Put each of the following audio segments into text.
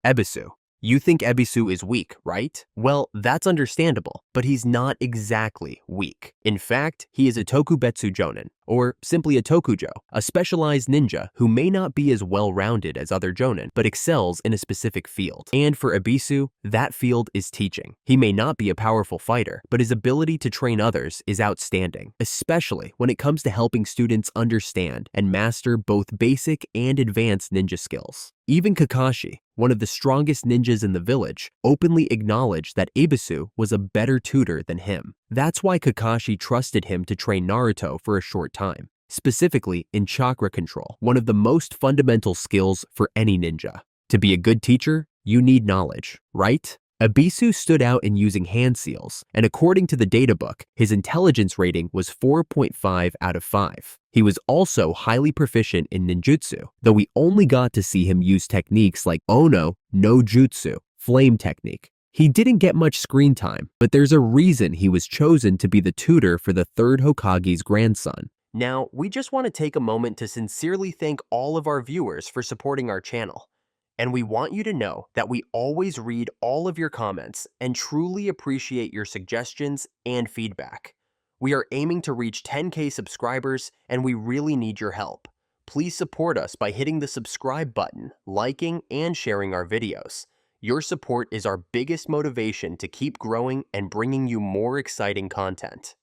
Ebisu. You think Ebisu is weak, right? Well, that's understandable, but he's not exactly weak. In fact, he is a Tokubetsu Jōnin, or simply a Tokujo, a specialized ninja who may not be as well-rounded as other Jōnin, but excels in a specific field. And for Ebisu, that field is teaching. He may not be a powerful fighter, but his ability to train others is outstanding, especially when it comes to helping students understand and master both basic and advanced ninja skills. Even Kakashi, one of the strongest ninjas in the village, openly acknowledged that Ebisu was a better tutor than him. That's why Kakashi trusted him to train Naruto for a short time, specifically in chakra control, one of the most fundamental skills for any ninja. To be a good teacher, you need knowledge, right? Ebisu stood out in using hand seals, and according to the databook, his intelligence rating was 4.5 out of 5. He was also highly proficient in ninjutsu, though we only got to see him use techniques like Ono no Jutsu, flame technique. He didn't get much screen time, but there's a reason he was chosen to be the tutor for the third Hokage's grandson. Now, we just want to take a moment to sincerely thank all of our viewers for supporting our channel. And we want you to know that we always read all of your comments and truly appreciate your suggestions and feedback. We are aiming to reach 10K subscribers, and we really need your help. Please support us by hitting the subscribe button, liking, and sharing our videos. Your support is our biggest motivation to keep growing and bringing you more exciting content.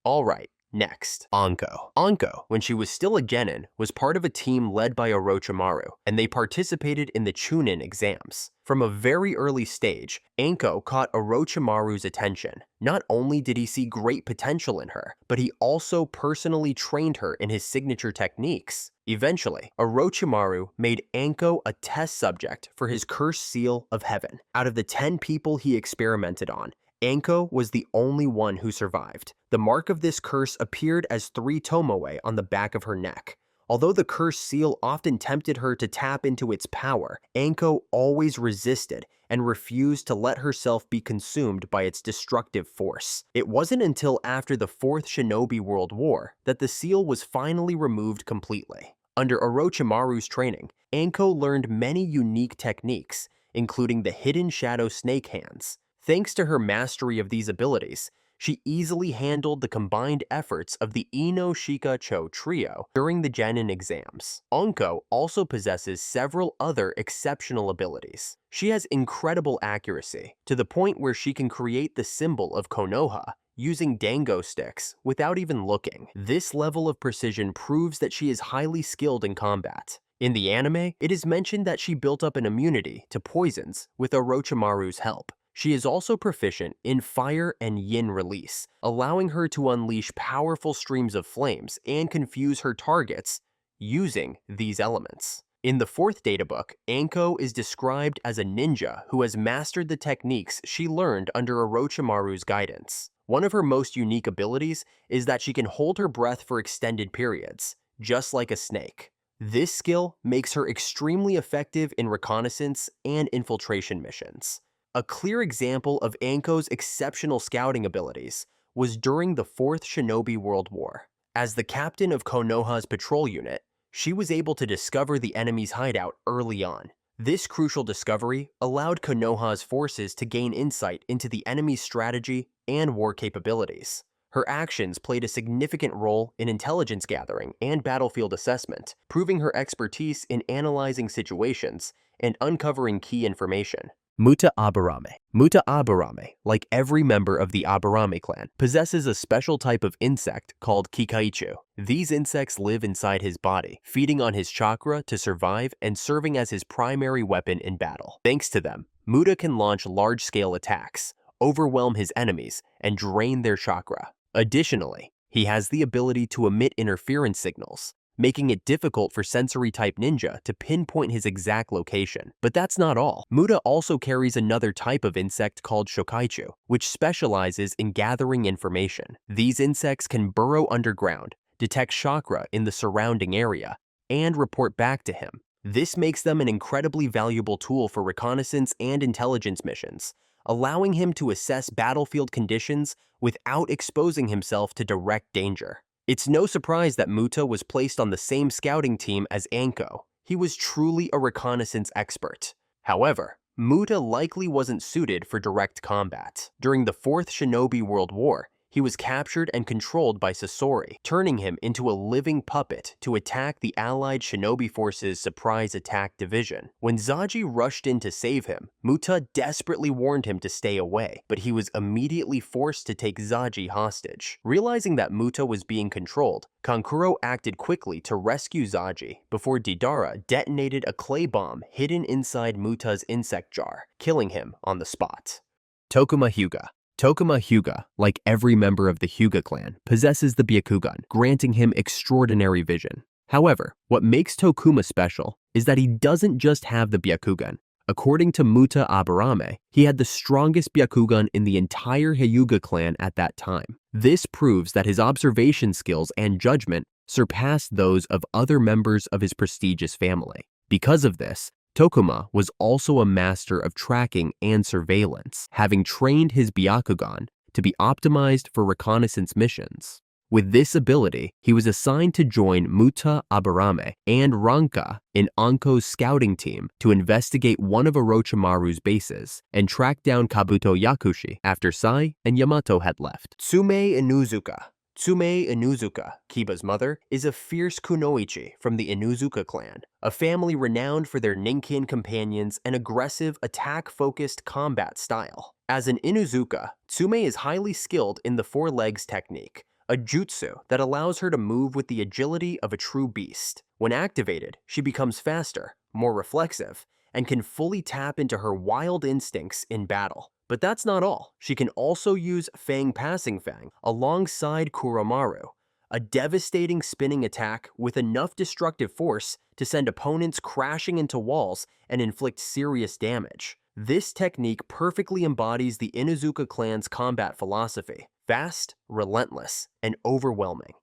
Alright, next, Anko. Anko, when she was still a genin, was part of a team led by Orochimaru, and they participated in the Chunin exams. From a very early stage, Anko caught Orochimaru's attention. Not only did he see great potential in her, but he also personally trained her in his signature techniques. Eventually, Orochimaru made Anko a test subject for his cursed seal of heaven. Out of the 10 people he experimented on, Anko was the only one who survived. The mark of this curse appeared as 3 tomoe on the back of her neck. Although the cursed seal often tempted her to tap into its power, Anko always resisted and refused to let herself be consumed by its destructive force. It wasn't until after the 4th Shinobi World War that the seal was finally removed completely. Under Orochimaru's training, Anko learned many unique techniques, including the hidden shadow snake hands. Thanks to her mastery of these abilities, she easily handled the combined efforts of the Ino Shika Cho trio during the Genin exams. Anko also possesses several other exceptional abilities. She has incredible accuracy, to the point where she can create the symbol of Konoha using dango sticks without even looking. This level of precision proves that she is highly skilled in combat. In the anime, it is mentioned that she built up an immunity to poisons with Orochimaru's help. She is also proficient in fire and yin release, allowing her to unleash powerful streams of flames and confuse her targets using these elements. In the 4th databook, Anko is described as a ninja who has mastered the techniques she learned under Orochimaru's guidance. One of her most unique abilities is that she can hold her breath for extended periods, just like a snake. This skill makes her extremely effective in reconnaissance and infiltration missions. A clear example of Anko's exceptional scouting abilities was during the 4th Shinobi World War. As the captain of Konoha's patrol unit, she was able to discover the enemy's hideout early on. This crucial discovery allowed Konoha's forces to gain insight into the enemy's strategy and war capabilities. Her actions played a significant role in intelligence gathering and battlefield assessment, proving her expertise in analyzing situations and uncovering key information. Muta Aburame. Muta Aburame, like every member of the Aburame clan, possesses a special type of insect called Kikaichu. These insects live inside his body, feeding on his chakra to survive and serving as his primary weapon in battle. Thanks to them, Muta can launch large-scale attacks, overwhelm his enemies, and drain their chakra. Additionally, he has the ability to emit interference signals, making it difficult for sensory-type ninja to pinpoint his exact location. But that's not all. Muta also carries another type of insect called Shokaichu, which specializes in gathering information. These insects can burrow underground, detect chakra in the surrounding area, and report back to him. This makes them an incredibly valuable tool for reconnaissance and intelligence missions, allowing him to assess battlefield conditions without exposing himself to direct danger. It's no surprise that Muta was placed on the same scouting team as Anko. He was truly a reconnaissance expert. However, Muta likely wasn't suited for direct combat. During the Fourth Shinobi World War, he was captured and controlled by Sasori, turning him into a living puppet to attack the Allied Shinobi Forces' Surprise Attack Division. When Zaji rushed in to save him, Muta desperately warned him to stay away, but he was immediately forced to take Zaji hostage. Realizing that Muta was being controlled, Kankuro acted quickly to rescue Zaji before Deidara detonated a clay bomb hidden inside Muta's insect jar, killing him on the spot. Tokuma Hyuga. Tokuma Hyuga, like every member of the Hyuga clan, possesses the Byakugan, granting him extraordinary vision. However, what makes Tokuma special is that he doesn't just have the Byakugan. According to Muta Aburame, he had the strongest Byakugan in the entire Hyuga clan at that time. This proves that his observation skills and judgment surpassed those of other members of his prestigious family. Because of this, Tokuma was also a master of tracking and surveillance, having trained his Byakugan to be optimized for reconnaissance missions. With this ability, he was assigned to join Muta Aburame and Ranka in Anko's scouting team to investigate one of Orochimaru's bases and track down Kabuto Yakushi after Sai and Yamato had left. Tsume Inuzuka. Tsume Inuzuka, Kiba's mother, is a fierce kunoichi from the Inuzuka clan, a family renowned for their Ninkin companions and aggressive, attack-focused combat style. As an Inuzuka, Tsume is highly skilled in the four legs technique, a jutsu that allows her to move with the agility of a true beast. When activated, she becomes faster, more reflexive, and can fully tap into her wild instincts in battle. But that's not all. She can also use Fang Passing Fang alongside Kuromaru, a devastating spinning attack with enough destructive force to send opponents crashing into walls and inflict serious damage. This technique perfectly embodies the Inuzuka clan's combat philosophy: fast, relentless, and overwhelming,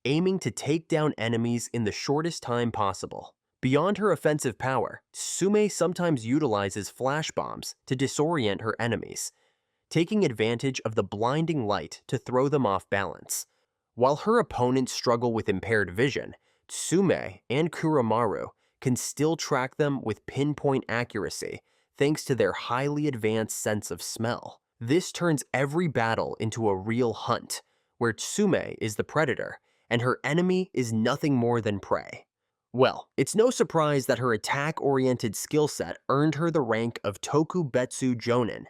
aiming to take down enemies in the shortest time possible. Beyond her offensive power, Tsume sometimes utilizes flash bombs to disorient her enemies, taking advantage of the blinding light to throw them off balance. While her opponents struggle with impaired vision, Tsume and Kuromaru can still track them with pinpoint accuracy thanks to their highly advanced sense of smell. This turns every battle into a real hunt, where Tsume is the predator and her enemy is nothing more than prey. Well, it's no surprise that her attack-oriented skill set earned her the rank of Tokubetsu Jōnin.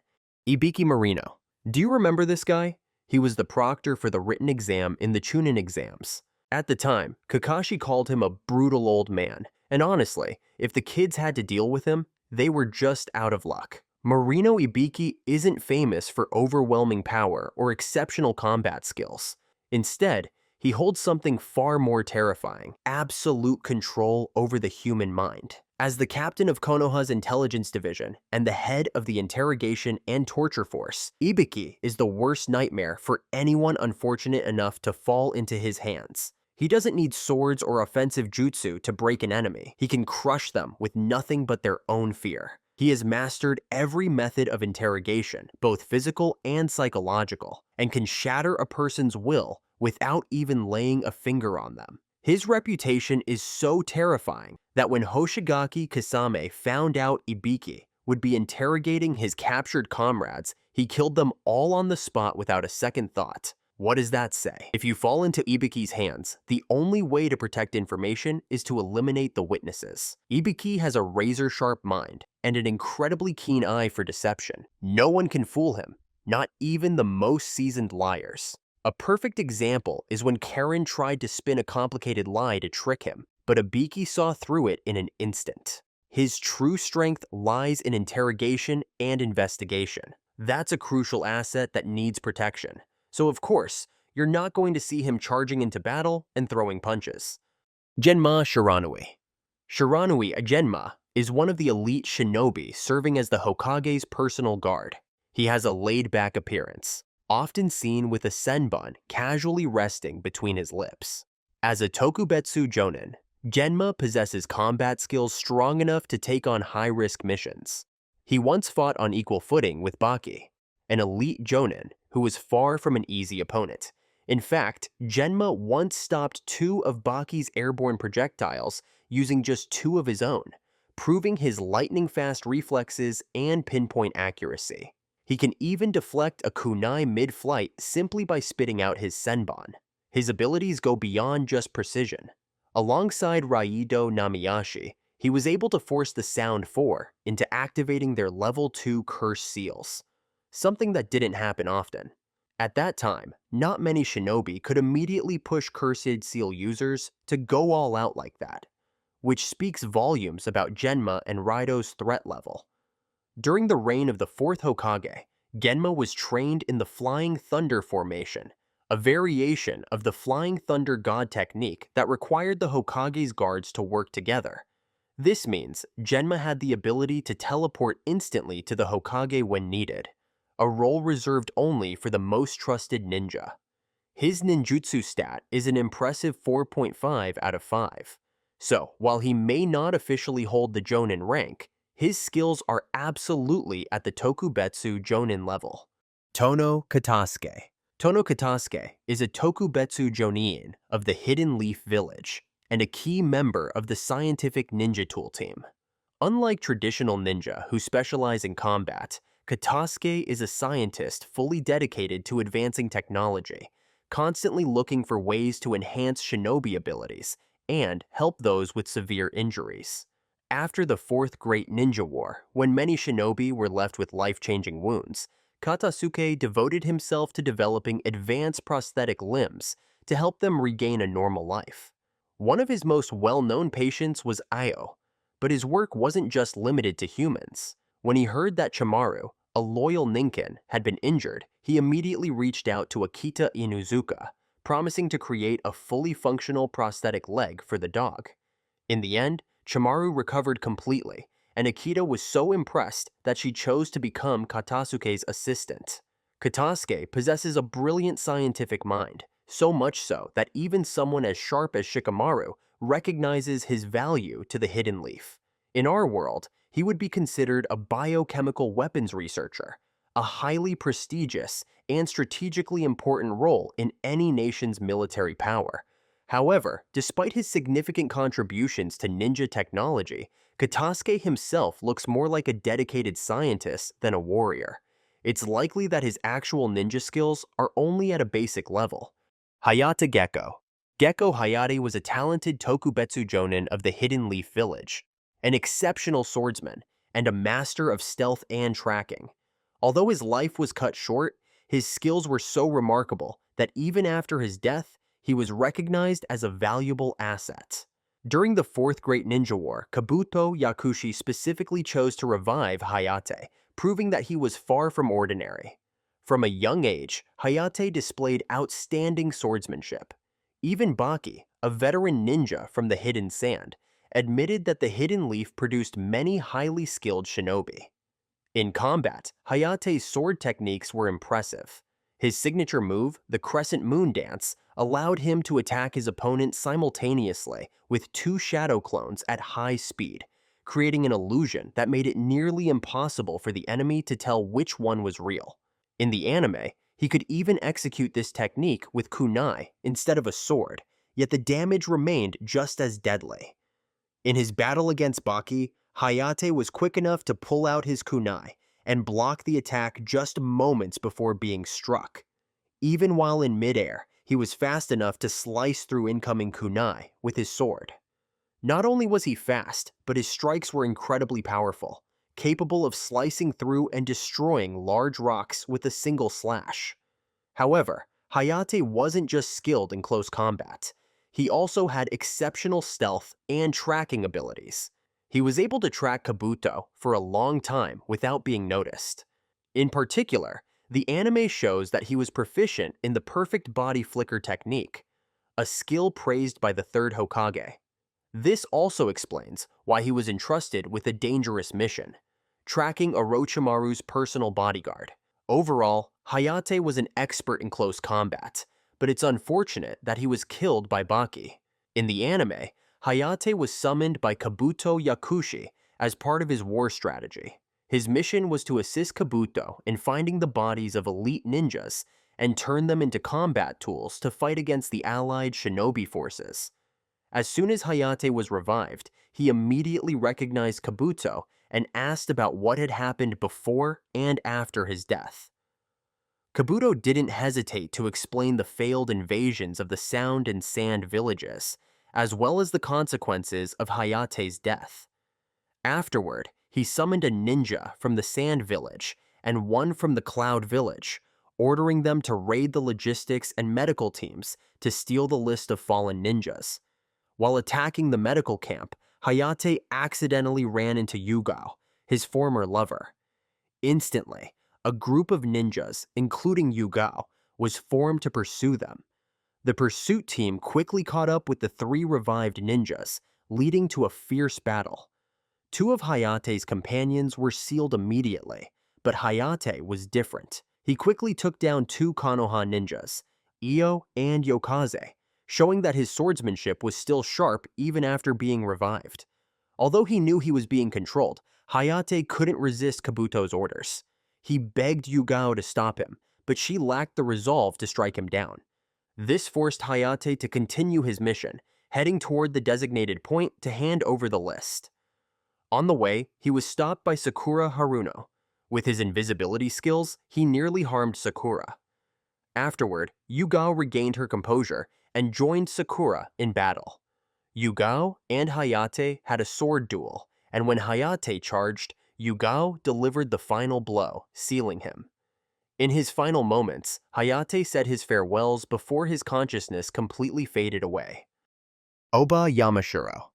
Ibiki Morino. Do you remember this guy? He was the proctor for the written exam in the Chunin exams. At the time, Kakashi called him a brutal old man, and honestly, if the kids had to deal with him, they were just out of luck. Morino Ibiki isn't famous for overwhelming power or exceptional combat skills. Instead, he holds something far more terrifying: absolute control over the human mind. As the captain of Konoha's intelligence division and the head of the interrogation and torture force, Ibiki is the worst nightmare for anyone unfortunate enough to fall into his hands. He doesn't need swords or offensive jutsu to break an enemy. He can crush them with nothing but their own fear. He has mastered every method of interrogation, both physical and psychological, and can shatter a person's will without even laying a finger on them. His reputation is so terrifying that when Hoshigaki Kasame found out Ibiki would be interrogating his captured comrades, he killed them all on the spot without a second thought. What does that say? If you fall into Ibiki's hands, the only way to protect information is to eliminate the witnesses. Ibiki has a razor-sharp mind and an incredibly keen eye for deception. No one can fool him, not even the most seasoned liars. A perfect example is when Karen tried to spin a complicated lie to trick him, but Ibiki saw through it in an instant. His true strength lies in interrogation and investigation. That's a crucial asset that needs protection. So of course, you're not going to see him charging into battle and throwing punches. Genma Shiranui. Shiranui Genma is one of the elite shinobi serving as the Hokage's personal guard. He has a laid-back appearance, often seen with a senbun casually resting between his lips. As a Tokubetsu Jōnin, Genma possesses combat skills strong enough to take on high-risk missions. He once fought on equal footing with Baki, an elite Jōnin who was far from an easy opponent. In fact, Genma once stopped 2 of Baki's airborne projectiles using just 2 of his own, proving his lightning-fast reflexes and pinpoint accuracy. He can even deflect a kunai mid-flight simply by spitting out his senbon. His abilities go beyond just precision. Alongside Raido Namiashi, he was able to force the Sound 4 into activating their Level 2 Curse Seals, something that didn't happen often. At that time, not many shinobi could immediately push Cursed Seal users to go all out like that, which speaks volumes about Genma and Raido's threat level. During the reign of the 4th Hokage, Genma was trained in the Flying Thunder formation, a variation of the Flying Thunder God technique that required the Hokage's guards to work together. This means Genma had the ability to teleport instantly to the Hokage when needed, a role reserved only for the most trusted ninja. His ninjutsu stat is an impressive 4.5 out of 5. So, while he may not officially hold the Jōnin rank, his skills are absolutely at the Tokubetsu Jōnin level. Tono Katasuke. Tono Katasuke is a Tokubetsu Jōnin of the Hidden Leaf Village and a key member of the scientific ninja tool team. Unlike traditional ninja who specialize in combat, Katasuke is a scientist fully dedicated to advancing technology, constantly looking for ways to enhance shinobi abilities and help those with severe injuries. After the Fourth Great Ninja War, when many shinobi were left with life-changing wounds, Katasuke devoted himself to developing advanced prosthetic limbs to help them regain a normal life. One of his most well-known patients was Io, but his work wasn't just limited to humans. When he heard that Chamaru, a loyal ninkin, had been injured, he immediately reached out to Akita Inuzuka, promising to create a fully functional prosthetic leg for the dog. In the end, Chamaru recovered completely, and Akita was so impressed that she chose to become Katasuke's assistant. Katasuke possesses a brilliant scientific mind, so much so that even someone as sharp as Shikamaru recognizes his value to the Hidden Leaf. In our world, he would be considered a biochemical weapons researcher, a highly prestigious and strategically important role in any nation's military power. However, despite his significant contributions to ninja technology, Katasuke himself looks more like a dedicated scientist than a warrior. It's likely that his actual ninja skills are only at a basic level. Hayate Gekko. Gekko Hayate was a talented Tokubetsu Jōnin of the Hidden Leaf Village, an exceptional swordsman, and a master of stealth and tracking. Although his life was cut short, his skills were so remarkable that even after his death, he was recognized as a valuable asset. During the Fourth Great Ninja War, Kabuto Yakushi specifically chose to revive Hayate, proving that he was far from ordinary. From a young age, Hayate displayed outstanding swordsmanship. Even Baki, a veteran ninja from the Hidden Sand, admitted that the Hidden Leaf produced many highly skilled shinobi. In combat, Hayate's sword techniques were impressive. His signature move, the Crescent Moon Dance, allowed him to attack his opponent simultaneously with two shadow clones at high speed, creating an illusion that made it nearly impossible for the enemy to tell which one was real. In the anime, he could even execute this technique with kunai instead of a sword, yet the damage remained just as deadly. In his battle against Baki, Hayate was quick enough to pull out his kunai and block the attack just moments before being struck. Even while in midair, he was fast enough to slice through incoming kunai with his sword. Not only was he fast, but his strikes were incredibly powerful, capable of slicing through and destroying large rocks with a single slash. However, Hayate wasn't just skilled in close combat. He also had exceptional stealth and tracking abilities. He was able to track Kabuto for a long time without being noticed. In particular, the anime shows that he was proficient in the perfect body flicker technique, a skill praised by the third Hokage. This also explains why he was entrusted with a dangerous mission, tracking Orochimaru's personal bodyguard. Overall, Hayate was an expert in close combat, but it's unfortunate that he was killed by Baki. In the anime, Hayate was summoned by Kabuto Yakushi as part of his war strategy. His mission was to assist Kabuto in finding the bodies of elite ninjas and turn them into combat tools to fight against the allied shinobi forces. As soon as Hayate was revived, he immediately recognized Kabuto and asked about what had happened before and after his death. Kabuto didn't hesitate to explain the failed invasions of the Sound and Sand villages, as well as the consequences of Hayate's death. Afterward, he summoned a ninja from the Sand Village and one from the Cloud Village, ordering them to raid the logistics and medical teams to steal the list of fallen ninjas. While attacking the medical camp, Hayate accidentally ran into Yugao, his former lover. Instantly, a group of ninjas, including Yugao, was formed to pursue them. The pursuit team quickly caught up with the 3 revived ninjas, leading to a fierce battle. 2 of Hayate's companions were sealed immediately, but Hayate was different. He quickly took down 2 Konoha ninjas, Io and Yokaze, showing that his swordsmanship was still sharp even after being revived. Although he knew he was being controlled, Hayate couldn't resist Kabuto's orders. He begged Yugao to stop him, but she lacked the resolve to strike him down. This forced Hayate to continue his mission, heading toward the designated point to hand over the list. On the way, he was stopped by Sakura Haruno. With his invisibility skills, he nearly harmed Sakura. Afterward, Yugao regained her composure and joined Sakura in battle. Yugao and Hayate had a sword duel, and when Hayate charged, Yugao delivered the final blow, sealing him. In his final moments, Hayate said his farewells before his consciousness completely faded away. Aoba Yamashiro.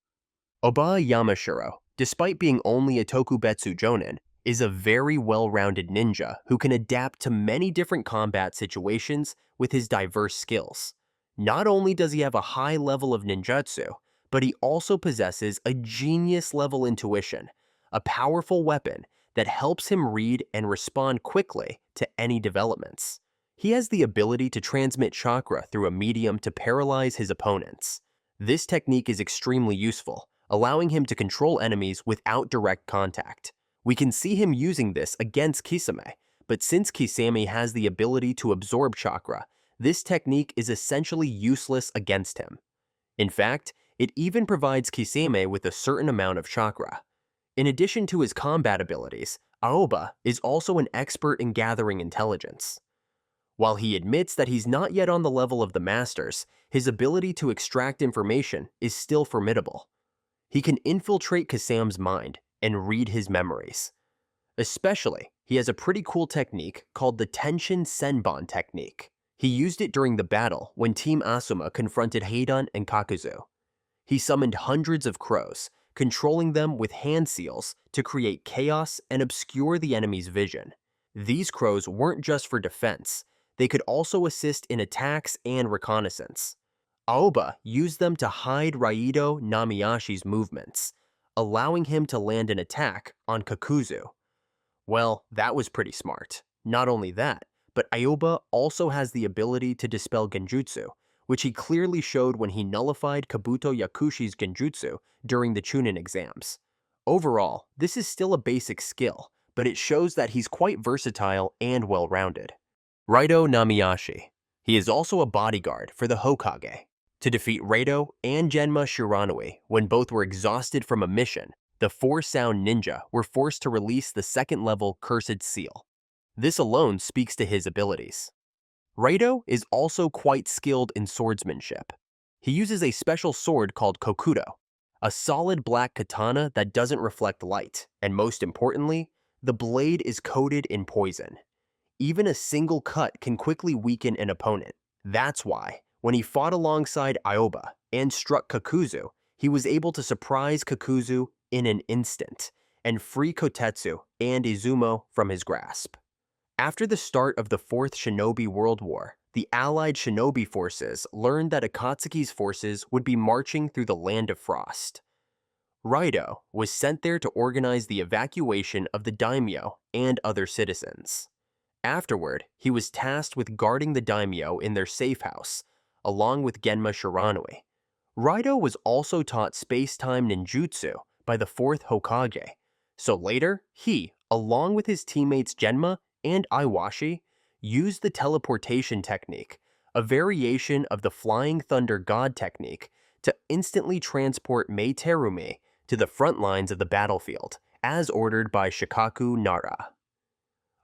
Aoba Yamashiro, despite being only a Tokubetsu Jōnin, is a very well-rounded ninja who can adapt to many different combat situations with his diverse skills. Not only does he have a high level of ninjutsu, but he also possesses a genius-level intuition, a powerful weapon that helps him read and respond quickly to any developments. He has the ability to transmit chakra through a medium to paralyze his opponents. This technique is extremely useful, allowing him to control enemies without direct contact. We can see him using this against Kisame, but since Kisame has the ability to absorb chakra, this technique is essentially useless against him. In fact, it even provides Kisame with a certain amount of chakra. In addition to his combat abilities, Aoba is also an expert in gathering intelligence. While he admits that he's not yet on the level of the masters, his ability to extract information is still formidable. He can infiltrate Kasame's mind and read his memories. Especially, he has a pretty cool technique called the Tenshin Senbon technique. He used it during the battle when Team Asuma confronted Heidan and Kakuzu. He summoned hundreds of crows, controlling them with hand seals to create chaos and obscure the enemy's vision. These crows weren't just for defense, they could also assist in attacks and reconnaissance. Aoba used them to hide Raido Namiashi's movements, allowing him to land an attack on Kakuzu. Well, that was pretty smart. Not only that, but Aoba also has the ability to dispel genjutsu, which he clearly showed when he nullified Kabuto Yakushi's genjutsu during the Chunin exams. Overall, this is still a basic skill, but it shows that he's quite versatile and well-rounded. Raido Namiashi. He is also a bodyguard for the Hokage. To defeat Raido and Genma Shiranui when both were exhausted from a mission, the 4 Sound Ninja were forced to release the second-level Cursed Seal. This alone speaks to his abilities. Raido is also quite skilled in swordsmanship. He uses a special sword called Kokudo, a solid black katana that doesn't reflect light, and most importantly, the blade is coated in poison. Even a single cut can quickly weaken an opponent. That's why, when he fought alongside Aoba and struck Kakuzu, he was able to surprise Kakuzu in an instant and free Kotetsu and Izumo from his grasp. After the start of the 4th Shinobi World War, the Allied Shinobi forces learned that Akatsuki's forces would be marching through the Land of Frost. Raido was sent there to organize the evacuation of the daimyo and other citizens. Afterward, he was tasked with guarding the daimyo in their safe house, along with Genma Shiranui. Raido was also taught space-time ninjutsu by the 4th Hokage, so later, he, along with his teammates Genma and Iwashi, used the teleportation technique, a variation of the Flying Thunder God technique, to instantly transport Mei Terumi to the front lines of the battlefield, as ordered by Shikaku Nara.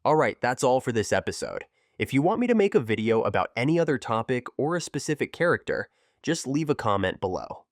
Alright, that's all for this episode. If you want me to make a video about any other topic or a specific character, just leave a comment below.